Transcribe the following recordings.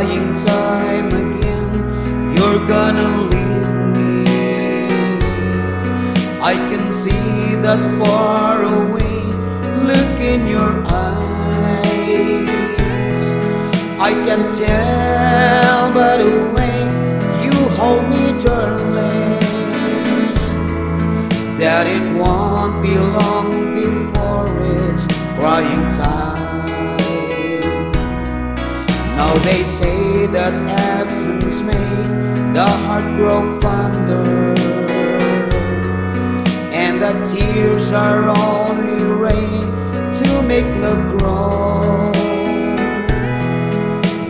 crying time again, you're gonna leave me. I can see that far away look in your eyes. I can tell by the way you hold me, darling, that it won't be long before it's crying time. Now they say that absence makes the heart grow fonder, and that tears are only rain to make love grow.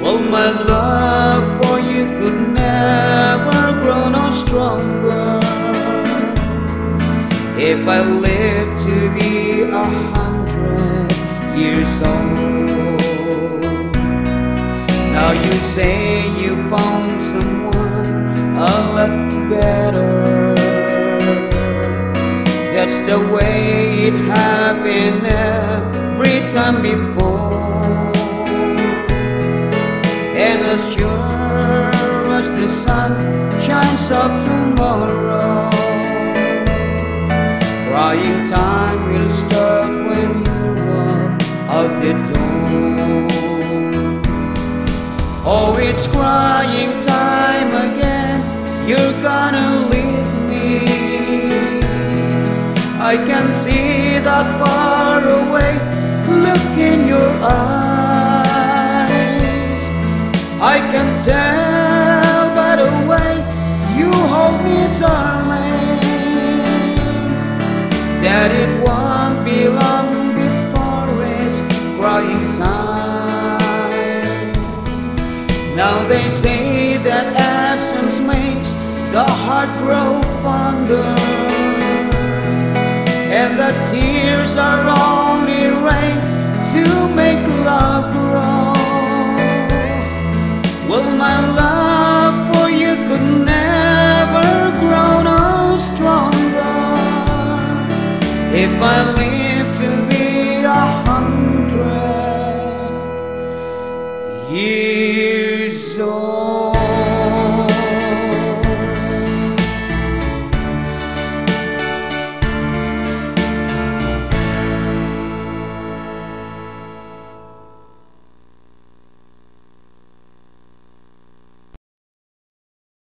Well, my love for you could never grow no stronger if I live to be 100 years old. Now you say you found someone a lot better. That's the way it happened every time before. And as sure as the sun shines up tomorrow, crying time will start when you walk out the door. Oh, it's crying time again, you're gonna leave me. I can see that far away look in your eyes. I can tell by the way you hold me, darling, that it won't be long before it's crying time. Now they say that absence makes the heart grow fonder, and the tears are only rain to make love grow. Well, my love for you could never grow no stronger if I